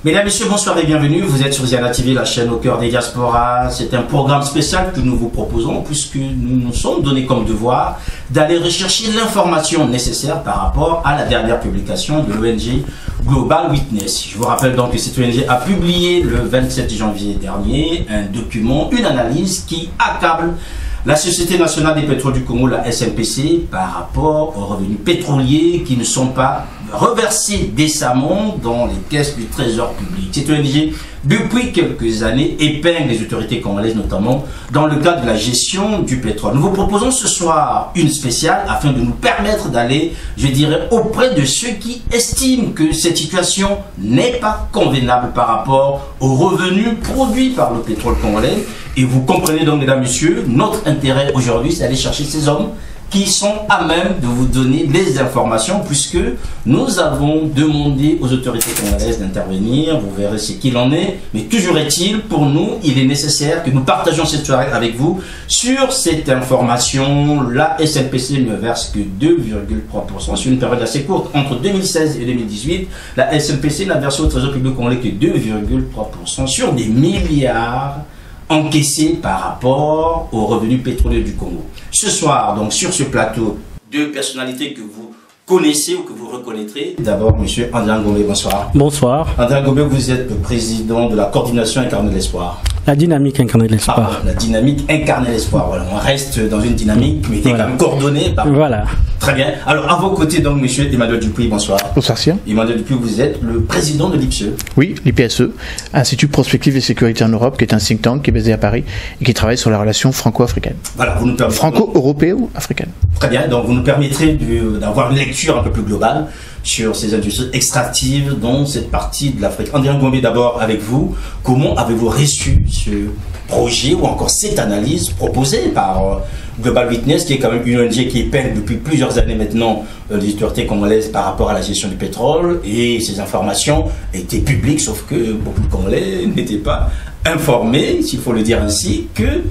Mesdames, Messieurs, bonsoir et bienvenue. Vous êtes sur Ziana TV, la chaîne au cœur des diasporas. C'est un programme spécial que nous vous proposons puisque nous nous sommes donnés comme devoir d'aller rechercher l'information nécessaire par rapport à la dernière publication de l'ONG Global Witness. Je vous rappelle donc que cette ONG a publié le 27 janvier dernier un document, une analyse qui accable la Société nationale des pétroles du Congo, la SNPC, par rapport aux revenus pétroliers qui ne sont pas reversés décemment dans les caisses du trésor public. Cette ONG, depuis quelques années, épingle les autorités congolaises, notamment dans le cadre de la gestion du pétrole. Nous vous proposons ce soir une spéciale afin de nous permettre d'aller, je dirais, auprès de ceux qui estiment que cette situation n'est pas convenable par rapport aux revenus produits par le pétrole congolais. Et vous comprenez donc, mesdames, messieurs, notre intérêt aujourd'hui, c'est d'aller chercher ces hommes qui sont à même de vous donner les informations, puisque nous avons demandé aux autorités congolaises d'intervenir. Vous verrez ce qu'il en est. Mais toujours est-il, pour nous, il est nécessaire que nous partagions cette soirée avec vous sur cette information. La SNPC ne verse que 2,3% sur une période assez courte. Entre 2016 et 2018, la SNPC n'a versé au trésor public congolais que 2,3% sur des milliards encaissés par rapport aux revenus pétroliers du Congo. Ce soir, donc, sur ce plateau, deux personnalités que vous connaissez ou que vous reconnaîtrez. D'abord, monsieur André Ngombe, bonsoir. Bonsoir. André Ngombe, vous êtes le président de la coordination Incarner l'espoir. La dynamique incarnée de l'espoir. Ah, la dynamique incarner l'espoir. Voilà, on reste dans une dynamique, mais qui est quand même coordonnée par... Voilà. Très bien. Alors, à vos côtés, donc, monsieur Emmanuel Dupuis, bonsoir. Bonsoir, Sien. Emmanuel Dupuis, vous êtes le président de l'IPSE. Oui, l'IPSE, Institut Prospective et Sécurité en Europe, qui est un think tank qui est basé à Paris et qui travaille sur la relation franco-africaine. Voilà, vous nous permettez... Franco-européo-africaine. Très bien, donc vous nous permettrez d'avoir une lecture un peu plus globale sur ces industries extractives dans cette partie de l'Afrique. André Ngombe, d'abord avec vous, comment avez-vous reçu ce projet ou encore cette analyse proposée par Global Witness, qui est quand même une ONG qui épingle depuis plusieurs années maintenant les autorités congolaises par rapport à la gestion du pétrole, et ces informations étaient publiques, sauf que beaucoup de Congolais n'étaient pas informés, s'il faut le dire ainsi, que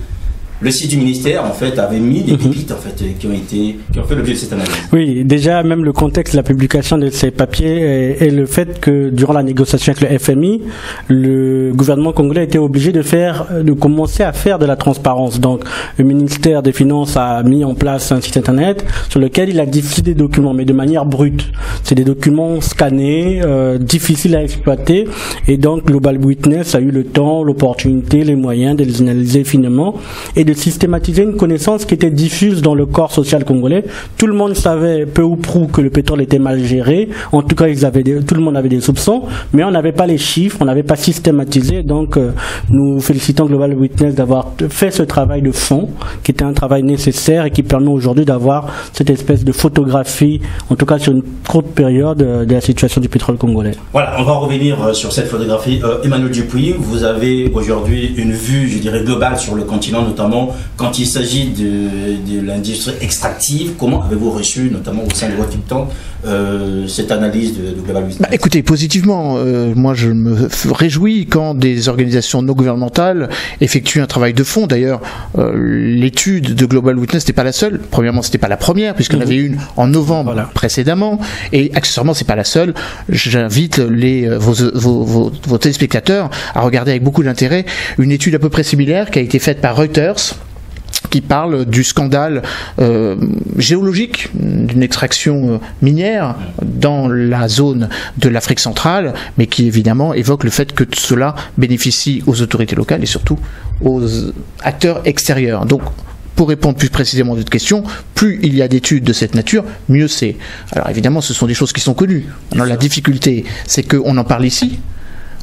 le site du ministère, en fait, avait mis des pépites, en fait, qui ont fait l'objet de cette analyse. Oui, déjà, même le contexte de la publication de ces papiers et le fait que, durant la négociation avec le FMI, le gouvernement congolais a été obligé de commencer à faire de la transparence. Donc, le ministère des Finances a mis en place un site internet sur lequel il a diffusé des documents, mais de manière brute. C'est des documents scannés, difficiles à exploiter, et donc Global Witness a eu le temps, l'opportunité, les moyens de les analyser finement et de systématiser une connaissance qui était diffuse dans le corps social congolais. Tout le monde savait peu ou prou que le pétrole était mal géré. En tout cas, tout le monde avait des soupçons, mais on n'avait pas les chiffres, on n'avait pas systématisé. Donc, nous félicitons Global Witness d'avoir fait ce travail de fond, qui était un travail nécessaire et qui permet aujourd'hui d'avoir cette espèce de photographie, en tout cas sur une courte période, de la situation du pétrole congolais. Voilà, on va revenir sur cette photographie. Emmanuel Dupuis, vous avez aujourd'hui une vue, je dirais, globale sur le continent, notamment quand il s'agit de l'industrie extractive. Comment avez-vous reçu, notamment au sein de votre think tank, cette analyse de Global Witness? Écoutez, positivement, moi je me réjouis quand des organisations non gouvernementales effectuent un travail de fond. D'ailleurs, l'étude de Global Witness n'était pas la seule. Premièrement, c'était pas la première, puisqu'il y en avait une en novembre précédemment, et accessoirement, c'est pas la seule. J'invite vos téléspectateurs à regarder avec beaucoup d'intérêt une étude à peu près similaire qui a été faite par Reuters, qui parle du scandale géologique d'une extraction minière dans la zone de l'Afrique centrale, mais qui évidemment évoque le fait que cela bénéficie aux autorités locales et surtout aux acteurs extérieurs. Donc, pour répondre plus précisément à votre question, plus il y a d'études de cette nature, mieux c'est. Alors évidemment, ce sont des choses qui sont connues. Alors, la difficulté, c'est qu'on en parle ici,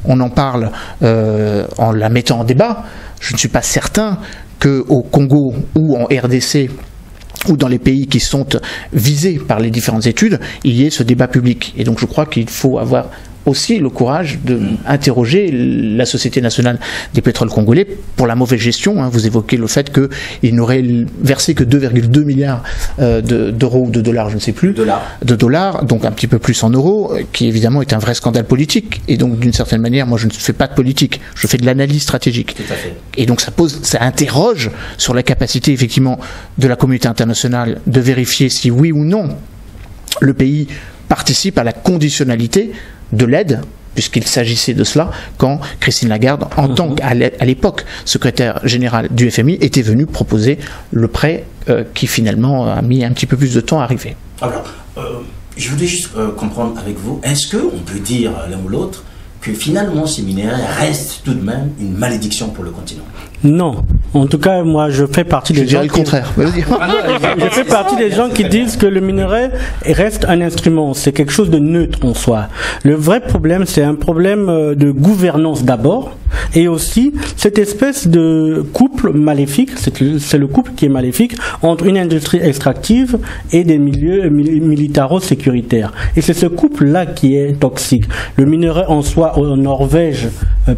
on en parle en la mettant en débat. Je ne suis pas certain qu'au Congo ou en RDC ou dans les pays qui sont visés par les différentes études, il y ait ce débat public. Et donc je crois qu'il faut avoir aussi le courage d'interroger la Société nationale des pétroles congolais pour la mauvaise gestion. Vous évoquez le fait qu'ils n'auraient versé que 2,2 milliards d'euros ou de dollars, je ne sais plus, de dollars, donc un petit peu plus en euros, qui évidemment est un vrai scandale politique. Et donc d'une certaine manière, moi je ne fais pas de politique, je fais de l'analyse stratégique. Tout à fait. Et donc ça interroge sur la capacité effectivement de la communauté internationale de vérifier si oui ou non le pays participe à la conditionnalité de l'aide puisqu'il s'agissait de cela quand Christine Lagarde, en tant qu'à l'époque secrétaire générale du FMI, était venue proposer le prêt qui finalement a mis un petit peu plus de temps à arriver. Alors, je voulais juste comprendre avec vous, est-ce qu'on peut dire l'un ou l'autre que finalement ces minéraux restent tout de même une malédiction pour le continent? Non. En tout cas, moi, je fais partie des gens. Je dirais le contraire. Je fais partie des gens qui disent que le minerai reste un instrument. C'est quelque chose de neutre en soi. Le vrai problème, c'est un problème de gouvernance d'abord, et aussi cette espèce de couple maléfique. C'est le couple qui est maléfique entre une industrie extractive et des milieux militaro-sécuritaires. Et c'est ce couple-là qui est toxique. Le minerai en soi, en Norvège,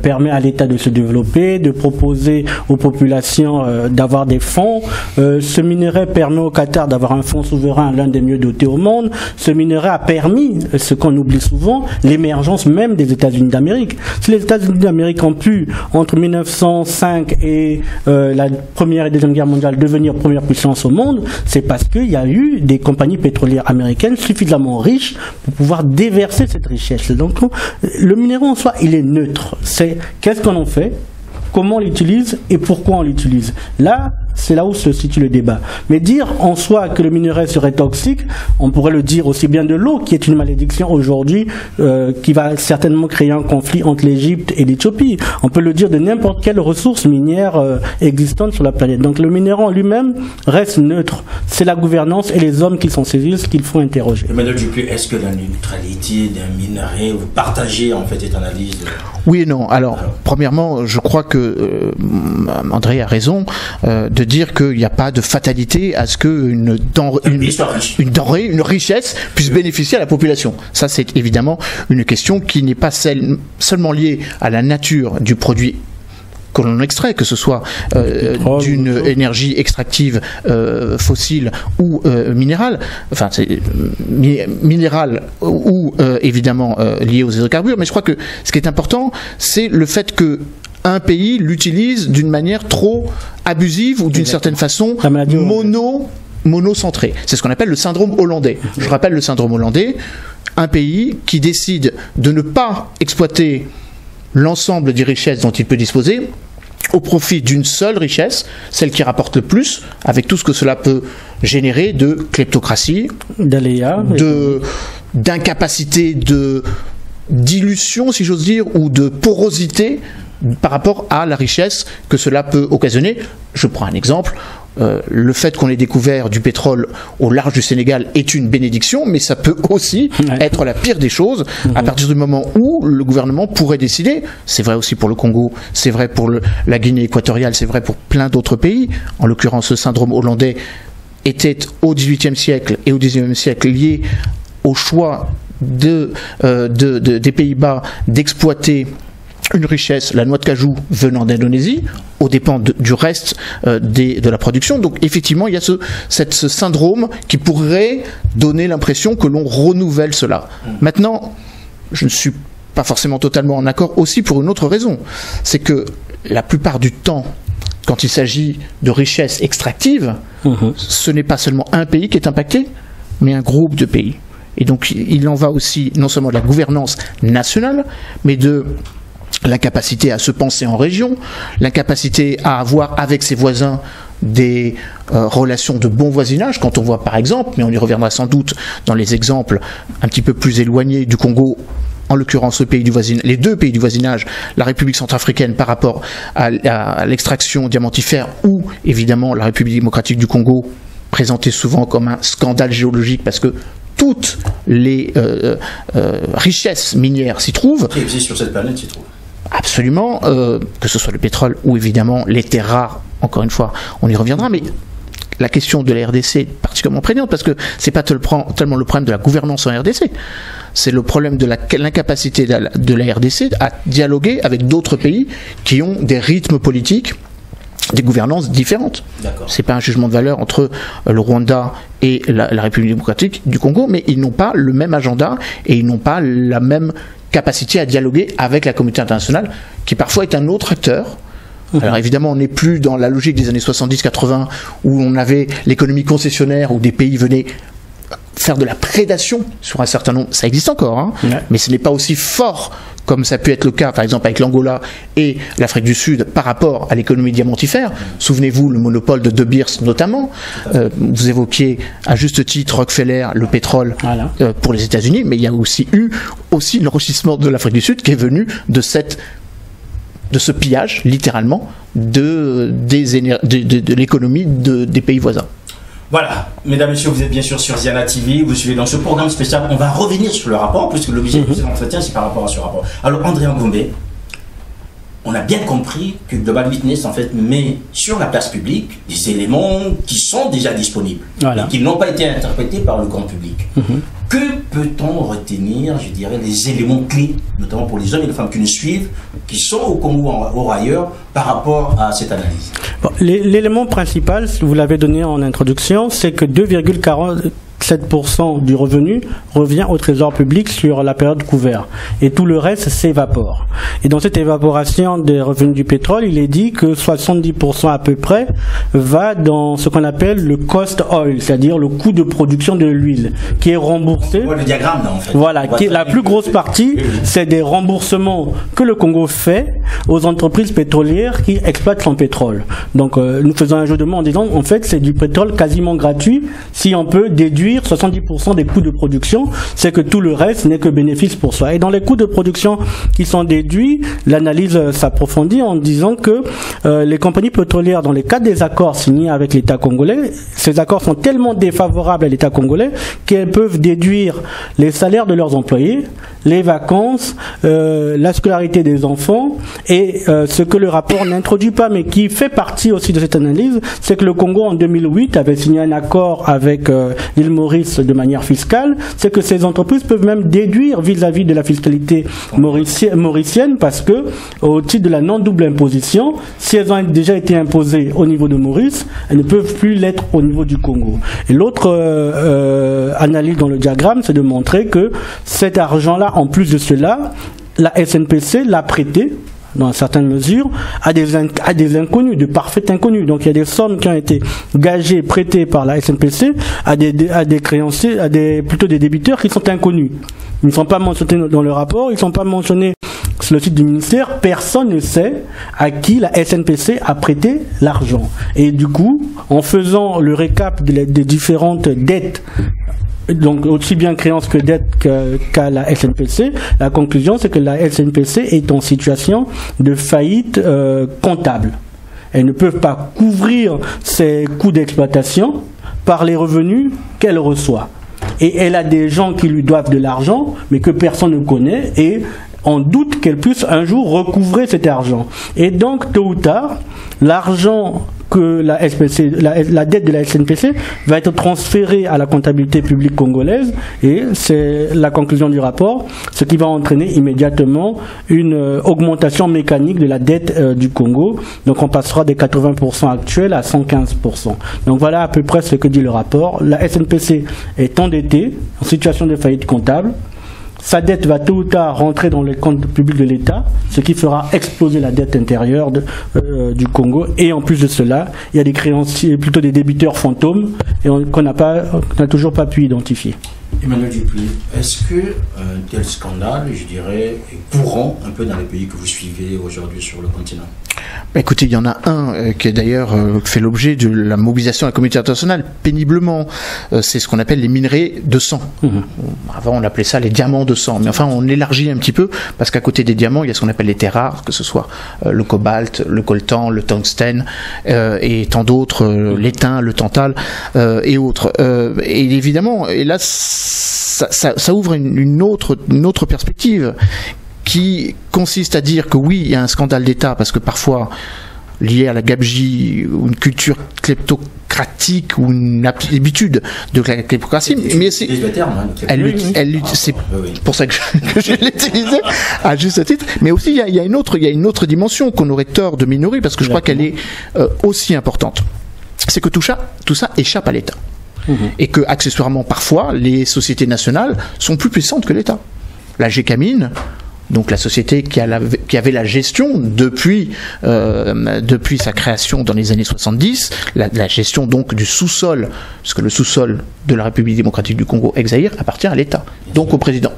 permet à l'État de se développer, de proposer aux populations d'avoir des fonds. Ce minerai permet au Qatar d'avoir un fonds souverain, l'un des mieux dotés au monde. Ce minerai a permis, ce qu'on oublie souvent, l'émergence même des États-Unis d'Amérique. Si les États-Unis d'Amérique ont pu, entre 1905 et la Première et Deuxième Guerre mondiale, devenir première puissance au monde, c'est parce qu'il y a eu des compagnies pétrolières américaines suffisamment riches pour pouvoir déverser cette richesse. Donc, le minerai en soi, il est neutre. C'est qu'est-ce qu'on en fait, comment on l'utilise et pourquoi on l'utilise. Là, c'est là où se situe le débat. Mais dire en soi que le minerai serait toxique, on pourrait le dire aussi bien de l'eau, qui est une malédiction aujourd'hui, qui va certainement créer un conflit entre l'Égypte et l'Éthiopie. On peut le dire de n'importe quelle ressource minière existante sur la planète. Donc le minerai en lui-même reste neutre. C'est la gouvernance et les hommes qui s'en saisissent qu'il faut interroger. Emmanuel Dupuy, est-ce que la neutralité d'un minerai, vous partagez en fait cette analyse? Oui et non. Alors, premièrement, je crois que André a raison de dire qu'il n'y a pas de fatalité à ce qu'une denrée, une richesse puisse bénéficier à la population. Ça, c'est évidemment une question qui n'est pas seulement liée à la nature du produit que l'on extrait, que ce soit d'une énergie extractive fossile ou minérale, enfin minérale ou évidemment liée aux hydrocarbures, mais je crois que ce qui est important, c'est le fait que un pays l'utilise d'une manière trop abusive ou d'une certaine façon monocentrée. C'est ce qu'on appelle le syndrome hollandais. Je rappelle le syndrome hollandais, un pays qui décide de ne pas exploiter l'ensemble des richesses dont il peut disposer au profit d'une seule richesse, celle qui rapporte le plus, avec tout ce que cela peut générer de kleptocratie, d'aléas, d'incapacité de dilution, si j'ose dire, ou de porosité par rapport à la richesse que cela peut occasionner. Je prends un exemple. Le fait qu'on ait découvert du pétrole au large du Sénégal est une bénédiction, mais ça peut aussi être la pire des choses à partir du moment où le gouvernement pourrait décider. C'est vrai aussi pour le Congo, c'est vrai pour la Guinée équatoriale, c'est vrai pour plein d'autres pays. En l'occurrence, ce syndrome hollandais était au XVIIIe siècle et au XIXe siècle lié au choix des Pays-Bas d'exploiter une richesse, la noix de cajou venant d'Indonésie, aux dépens du reste de la production. Donc effectivement, il y a ce syndrome qui pourrait donner l'impression que l'on renouvelle cela. Maintenant, je ne suis pas forcément totalement en accord aussi pour une autre raison. C'est que la plupart du temps, quand il s'agit de richesses extractives, ce n'est pas seulement un pays qui est impacté, mais un groupe de pays. Et donc il en va aussi non seulement de la gouvernance nationale, mais de l'incapacité à se penser en région, l'incapacité à avoir avec ses voisins des relations de bon voisinage. Quand on voit par exemple, mais on y reviendra sans doute dans les exemples un petit peu plus éloignés du Congo, en l'occurrence les deux pays du voisinage, la République centrafricaine par rapport à l'extraction diamantifère, ou évidemment la République démocratique du Congo, présentée souvent comme un scandale géologique parce que toutes les richesses minières s'y trouvent. Qui existent sur cette planète s'y trouvent. Absolument, que ce soit le pétrole ou évidemment les terres rares, encore une fois, on y reviendra, mais la question de la RDC est particulièrement prégnante parce que c'est pas tellement le problème de la gouvernance en RDC, c'est le problème de l'incapacité de la RDC à dialoguer avec d'autres pays qui ont des rythmes politiques, des gouvernances différentes. C'est pas un jugement de valeur entre le Rwanda et la République démocratique du Congo, mais ils n'ont pas le même agenda et ils n'ont pas la même capacité à dialoguer avec la communauté internationale, qui parfois est un autre acteur. Alors évidemment, on n'est plus dans la logique des années 70-80, où on avait l'économie concessionnaire, où des pays venaient faire de la prédation sur un certain nombre, ça existe encore, hein, mais ce n'est pas aussi fort comme ça peut être le cas, par exemple, avec l'Angola et l'Afrique du Sud par rapport à l'économie diamantifère. Souvenez-vous, le monopole de De Beers notamment. Vous évoquiez à juste titre Rockefeller, le pétrole pour les États-Unis, mais il y a aussi eu l'enrichissement de l'Afrique du Sud qui est venu de ce pillage, littéralement, de l'économie des pays voisins. Voilà, mesdames, messieurs, vous êtes bien sûr sur Ziana TV, vous suivez dans ce programme spécial. On va revenir sur le rapport, puisque l'objet de cet entretien, c'est par rapport à ce rapport. Alors, André Ngombe, on a bien compris que Global Witness, en fait, met sur la place publique des éléments qui sont déjà disponibles, et qui n'ont pas été interprétés par le grand public. Que peut-on retenir, je dirais, les éléments clés, notamment pour les hommes et les femmes qui nous suivent, qui sont au Congo ou ailleurs, par rapport à cette analyse? Bon, l'élément principal, vous l'avez donné en introduction, c'est que 2,47% du revenu revient au trésor public sur la période couverte. Et tout le reste s'évapore. Et dans cette évaporation des revenus du pétrole, il est dit que 70% à peu près va dans ce qu'on appelle le cost oil, c'est-à-dire le coût de production de l'huile, qui est remboursé. Le diagramme, là, en fait. Voilà, la plus grosse partie, c'est des remboursements que le Congo fait aux entreprises pétrolières qui exploitent son pétrole. Donc, nous faisons un jeu de mots en disant, en fait, c'est du pétrole quasiment gratuit si on peut déduire 70% des coûts de production, c'est que tout le reste n'est que bénéfice pour soi. Et dans les coûts de production qui sont déduits, l'analyse s'approfondit en disant que les compagnies pétrolières, dans les cas des accords signés avec l'État congolais, ces accords sont tellement défavorables à l'État congolais qu'elles peuvent déduire les salaires de leurs employés, les vacances, la scolarité des enfants, et ce que le rapport n'introduit pas, mais qui fait partie aussi de cette analyse, c'est que le Congo en 2008 avait signé un accord avec l'île Maurice de manière fiscale, c'est que ces entreprises peuvent même déduire vis-à-vis de la fiscalité mauricienne, parce que au titre de la non-double imposition, si elles ont déjà été imposées au niveau de Maurice, elles ne peuvent plus l'être au niveau du Congo. Et l'autre analyse dans le diagramme, c'est de montrer que cet argent-là, en plus de cela, la SNPC l'a prêté dans certaines mesures, à des inconnus, de parfaits inconnus. Donc il y a des sommes qui ont été gagées, prêtées par la SNPC à des créanciers, plutôt des débiteurs qui sont inconnus. Ils ne sont pas mentionnés dans le rapport, ils ne sont pas mentionnés sur le site du ministère. Personne ne sait à qui la SNPC a prêté l'argent. Et du coup, en faisant le récap des différentes dettes, donc aussi bien créance que dette qu'à la SNPC, la conclusion c'est que la SNPC est en situation de faillite comptable. Elles ne peuvent pas couvrir ses coûts d'exploitation par les revenus qu'elle reçoit. Et elle a des gens qui lui doivent de l'argent, mais que personne ne connaît, et on doute qu'elle puisse un jour recouvrer cet argent. Et donc, tôt ou tard, l'argent que la dette de la SNPC va être transférée à la comptabilité publique congolaise, et c'est la conclusion du rapport, ce qui va entraîner immédiatement une augmentation mécanique de la dette du Congo. Donc on passera des 80% actuels à 115%. Donc voilà à peu près ce que dit le rapport. La SNPC est endettée, en situation de faillite comptable. Sa dette va tôt ou tard rentrer dans les comptes publics de l'État, ce qui fera exploser la dette intérieure du Congo. Et en plus de cela, il y a des créanciers, plutôt des débiteurs fantômes, et qu'on n'a toujours pas pu identifier. Emmanuel Dupuis, est-ce que un tel scandale, je dirais, est courant un peu dans les pays que vous suivez aujourd'hui sur le continent? Écoutez, il y en a un qui est d'ailleurs fait l'objet de la mobilisation de la communauté internationale péniblement. C'est ce qu'on appelle les minerais de sang. Avant, on appelait ça les diamants de sang. Mais enfin, on élargit un petit peu parce qu'à côté des diamants, il y a ce qu'on appelle les terres rares, que ce soit le cobalt, le coltan, le tungstène et tant d'autres, l'étain, le tantal et autres. Et évidemment, et là, ça ouvre une autre perspective qui consiste à dire que oui, il y a un scandale d'État, parce que parfois, lié à la gabegie, ou une culture kleptocratique, ou une habitude de la kleptocratie, mais c'est pour ça que je l'ai utilisé à juste titre, mais aussi il y a une autre dimension qu'on aurait tort de minorer, parce que je crois qu'elle est aussi importante. C'est que tout ça échappe à l'État. Et que, accessoirement, parfois, les sociétés nationales sont plus puissantes que l'État. La GECAMINE, donc la société qui avait la gestion depuis sa création dans les années 70, la gestion donc du sous-sol, parce que le sous-sol de la République démocratique du Congo ex-Zaïre appartient à l'État, donc au président,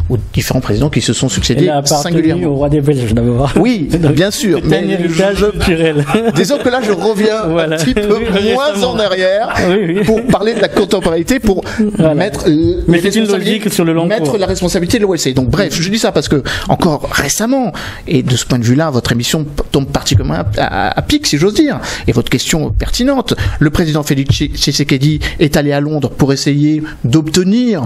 aux différents présidents qui se sont succédés singulièrement. Au roi des Belges d'abord. Oui, bien sûr. Mais disons que là je reviens un petit peu moins en arrière pour parler de la contemporanéité, pour mettre la responsabilité de l'OLC. Donc bref, je dis ça parce que encore récemment, et de ce point de vue-là, votre émission tombe particulièrement à pic, si j'ose dire, et votre question pertinente. Le président Félix Tshisekedi est allé à Londres pour essayer d'obtenir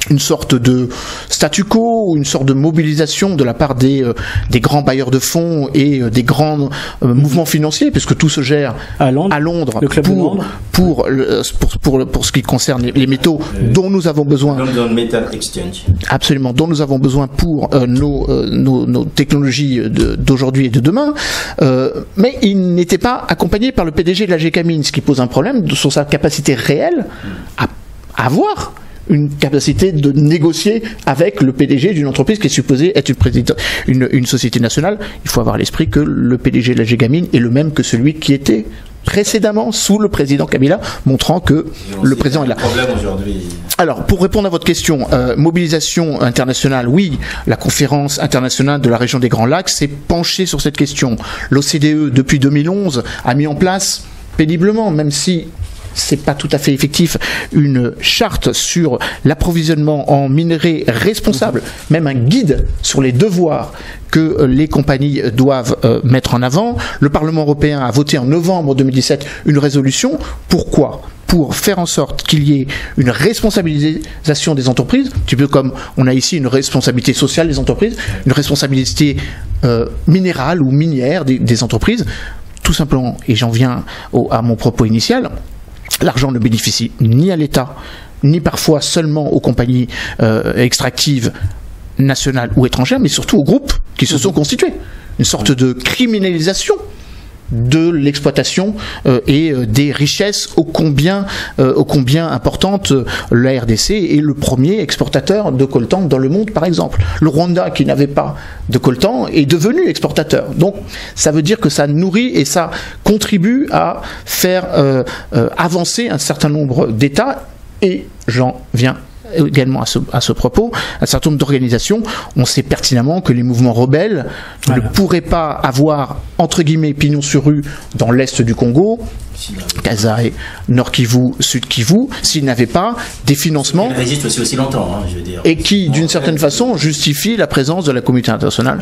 une sorte de statu quo, une sorte de mobilisation de la part des grands bailleurs de fonds et des grands mouvements financiers, puisque tout se gère à Londres pour ce qui concerne les métaux dont nous avons besoin. London Metal Exchange. Absolument, dont nous avons besoin pour nos technologies d'aujourd'hui et de demain. Mais il n'était pas accompagné par le PDG de la GK-Mines, ce qui pose un problème sur sa capacité réelle à avoir une capacité de négocier avec le PDG d'une entreprise qui est supposée être une société nationale. Il faut avoir à l'esprit que le PDG de la GK-Mines est le même que celui qui était précédemment sous le président Kabila, montrant que le président est là. Alors, pour répondre à votre question, mobilisation internationale, oui, la conférence internationale de la région des Grands Lacs s'est penchée sur cette question. L'OCDE, depuis 2011, a mis en place péniblement, même si c'est pas tout à fait effectif, une charte sur l'approvisionnement en minerais responsable, même un guide sur les devoirs que les compagnies doivent mettre en avant. Le Parlement européen a voté en novembre 2017 une résolution. Pourquoi ? Pour faire en sorte qu'il y ait une responsabilisation des entreprises, un petit peu comme on a ici une responsabilité sociale des entreprises, une responsabilité minérale ou minière des entreprises, tout simplement, et j'en viens à mon propos initial. L'argent ne bénéficie ni à l'État, ni parfois seulement aux compagnies extractives nationales ou étrangères, mais surtout aux groupes qui se sont constitués. Une sorte de criminalisation de l'exploitation et des richesses ô combien importantes. La RDC est le premier exportateur de coltan dans le monde, par exemple. Le Rwanda, qui n'avait pas de coltan, est devenu exportateur. Donc ça veut dire que ça nourrit et ça contribue à faire avancer un certain nombre d'États, et j'en viens également à ce propos, un certain nombre d'organisations. On sait pertinemment que les mouvements rebelles ne pourraient pas avoir, entre guillemets, pignon sur rue dans l'est du Congo, Kasai, Nord Kivu, Sud Kivu, s'ils n'avaient pas des financements. Ils résistent aussi longtemps, je veux dire. Et qui, d'une certaine façon, justifient la présence de la communauté internationale.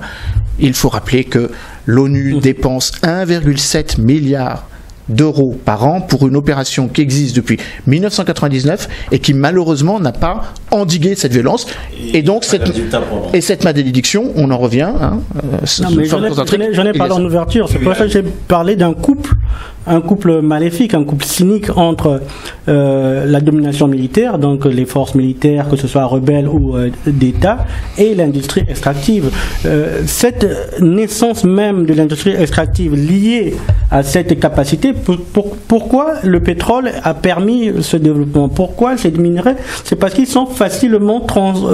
Il faut rappeler que l'ONU dépense 1,7 milliard d'euros par an pour une opération qui existe depuis 1999 et qui malheureusement n'a pas endigué cette violence. Et donc cette malédiction, on en revient. J'en ai parlé en ouverture. C'est pour ça que j'ai parlé d'un couple, un couple maléfique, un couple cynique entre la domination militaire, donc les forces militaires, que ce soit rebelles ou d'État, et l'industrie extractive. Cette naissance même de l'industrie extractive liée à cette capacité, pourquoi le pétrole a permis ce développement? Pourquoi ces minerais? C'est parce qu'ils sont facilement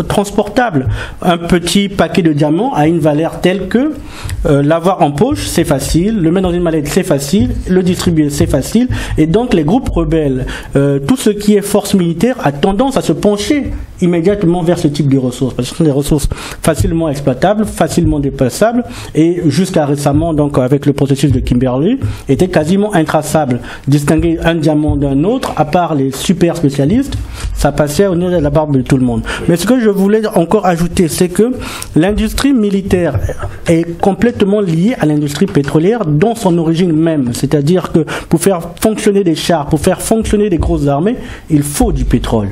transportables. Un petit paquet de diamants a une valeur telle que l'avoir en poche, c'est facile, le mettre dans une mallette, c'est facile, le distribuer, c'est facile. Et donc les groupes rebelles, tout ce qui est force militaire a tendance à se pencher immédiatement vers ce type de ressources, parce que ce sont des ressources facilement exploitables, facilement déplaçables, et jusqu'à récemment, donc avec le processus de Kimberley, était quasiment intraçable. Distinguer un diamant d'un autre, à part les super spécialistes, ça passait au nez de la barbe de tout le monde. Mais ce que je voulais encore ajouter, c'est que l'industrie militaire est complètement liée à l'industrie pétrolière dans son origine même. C'est-à-dire que pour faire fonctionner des chars, pour faire fonctionner des grosses armées, il faut du pétrole.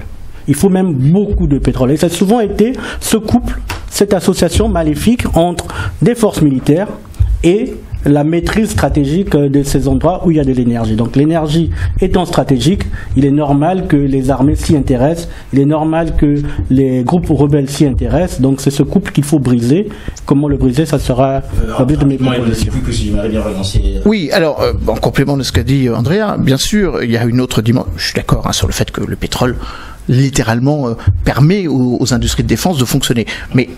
Il faut même beaucoup de pétrole. Et ça a souvent été ce couple, cette association maléfique entre des forces militaires et la maîtrise stratégique de ces endroits où il y a de l'énergie. Donc l'énergie étant stratégique, il est normal que les armées s'y intéressent, il est normal que les groupes rebelles s'y intéressent. Donc c'est ce couple qu'il faut briser. Comment le briser, ça sera l'objet de mes propositions. Oui, alors en complément de ce qu'a dit Andrea, bien sûr, il y a une autre dimension. Je suis d'accord sur le fait que le pétrole littéralement permet aux industries de défense de fonctionner. Mais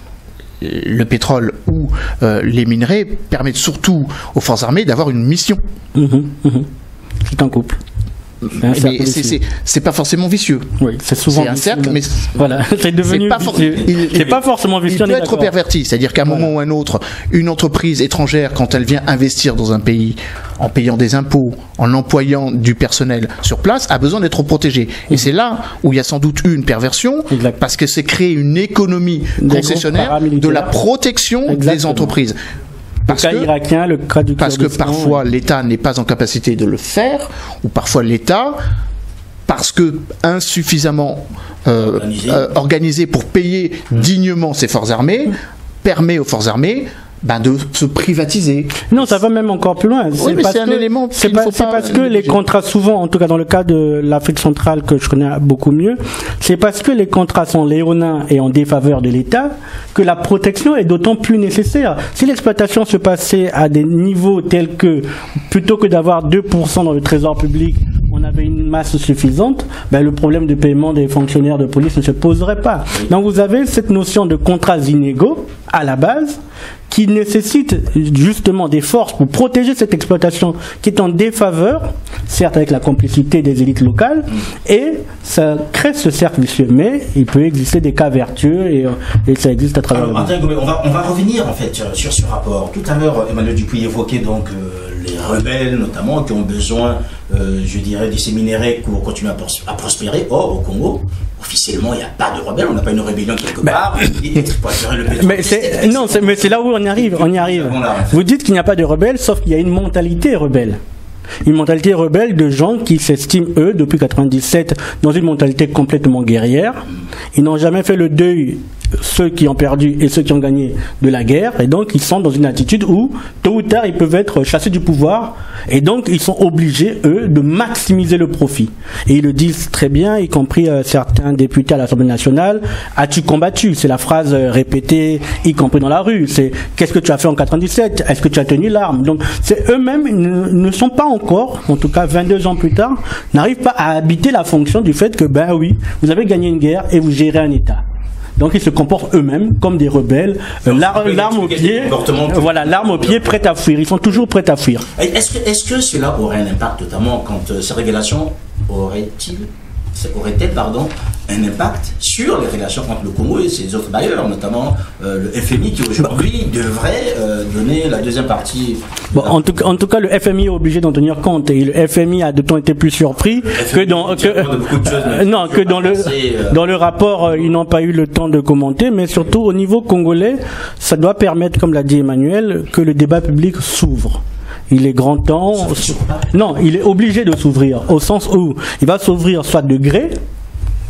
le pétrole ou les minerais permettent surtout aux forces armées d'avoir une mission. C'est un couple. Mais c'est pas forcément vicieux. Oui, c'est souvent un cercle, mais voilà, c'est devenu c'est pas forcément vicieux. Il peut être perverti, c'est-à-dire qu'à un moment ou un autre, une entreprise étrangère, quand elle vient investir dans un pays, en payant des impôts, en employant du personnel sur place, a besoin d'être protégée. Et c'est là où il y a sans doute une perversion, parce que c'est créer une économie concessionnaire de la protection des entreprises. Parce que parfois l'État n'est pas en capacité de le faire, ou parfois l'État, parce que insuffisamment organisé pour payer dignement ses forces armées, permet aux forces armées de se privatiser. Non, ça va même encore plus loin. Oui, mais c'est un élément. C'est parce que les contrats, souvent, en tout cas dans le cas de l'Afrique centrale que je connais beaucoup mieux, c'est parce que les contrats sont léonins et en défaveur de l'État que la protection est d'autant plus nécessaire. Si l'exploitation se passait à des niveaux tels que, plutôt que d'avoir 2% dans le trésor public, on avait une masse suffisante, le problème de paiement des fonctionnaires de police ne se poserait pas. Donc vous avez cette notion de contrats inégaux à la base, qui nécessite justement des forces pour protéger cette exploitation qui est en défaveur, certes avec la complicité des élites locales, et ça crée ce cercle vicieux. Mais il peut exister des cas vertueux et ça existe à travers le monde. On va revenir en fait sur ce rapport. Tout à l'heure, Emmanuel Dupuy évoquait donc les rebelles notamment qui ont besoin, je dirais, de ces minerais pour continuer à prospérer. Or, au Congo, officiellement, il n'y a pas de rebelles, on n'a pas une rébellion quelque part. Mais c'est là où on y arrive. Vous dites qu'il n'y a pas de rebelles, sauf qu'il y a une mentalité rebelle. Une mentalité rebelle de gens qui s'estiment, eux, depuis 97, dans une mentalité complètement guerrière. Ils n'ont jamais fait le deuil, ceux qui ont perdu et ceux qui ont gagné de la guerre. Et donc, ils sont dans une attitude où, tôt ou tard, ils peuvent être chassés du pouvoir. Et donc, ils sont obligés, eux, de maximiser le profit. Et ils le disent très bien, y compris certains députés à l'Assemblée nationale. As-tu combattu? C'est la phrase répétée, y compris dans la rue. C'est qu'est-ce que tu as fait en 97? Est-ce que tu as tenu l'arme? Donc, c'est eux-mêmes ne sont pas encore, en tout cas 22 ans plus tard, n'arrivent pas à habiter la fonction du fait que, oui, vous avez gagné une guerre et vous gérez un État. Donc ils se comportent eux-mêmes comme des rebelles, l'arme au pied, l'arme au pied, prête à fuir. Ils sont toujours prêts à fuir. Est-ce que cela aurait un impact, notamment quand ces régulations aurait-elle un impact sur les relations entre le Congo et ses autres bailleurs, notamment le FMI qui aujourd'hui devrait donner la deuxième partie. En tout cas, le FMI est obligé d'en tenir compte et le FMI a de temps été plus surpris que dans le rapport, ils n'ont pas eu le temps de commenter, mais surtout au niveau congolais, ça doit permettre, comme l'a dit Emmanuel, que le débat public s'ouvre. Il est grand temps. Non, il est obligé de s'ouvrir, au sens où il va s'ouvrir soit de gré,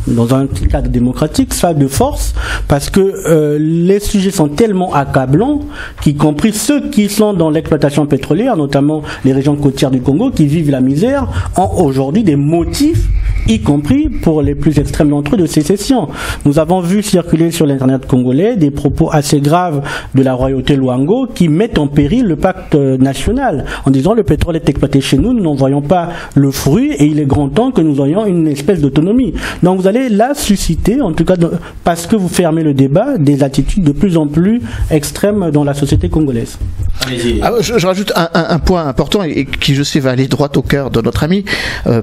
dans un cadre démocratique, soit de force, parce que les sujets sont tellement accablants qu'y compris ceux qui sont dans l'exploitation pétrolière, notamment les régions côtières du Congo, qui vivent la misère, ont aujourd'hui des motifs, y compris pour les plus extrêmes d'entre eux, de sécession. Nous avons vu circuler sur l'internet congolais des propos assez graves de la royauté Luango qui mettent en péril le pacte national, en disant le pétrole est exploité chez nous, nous n'en voyons pas le fruit et il est grand temps que nous ayons une espèce d'autonomie. Donc vous allez là susciter, en tout cas parce que vous fermez le débat, des attitudes de plus en plus extrêmes dans la société congolaise. Je rajoute un point important et qui je sais va aller droit au cœur de notre ami.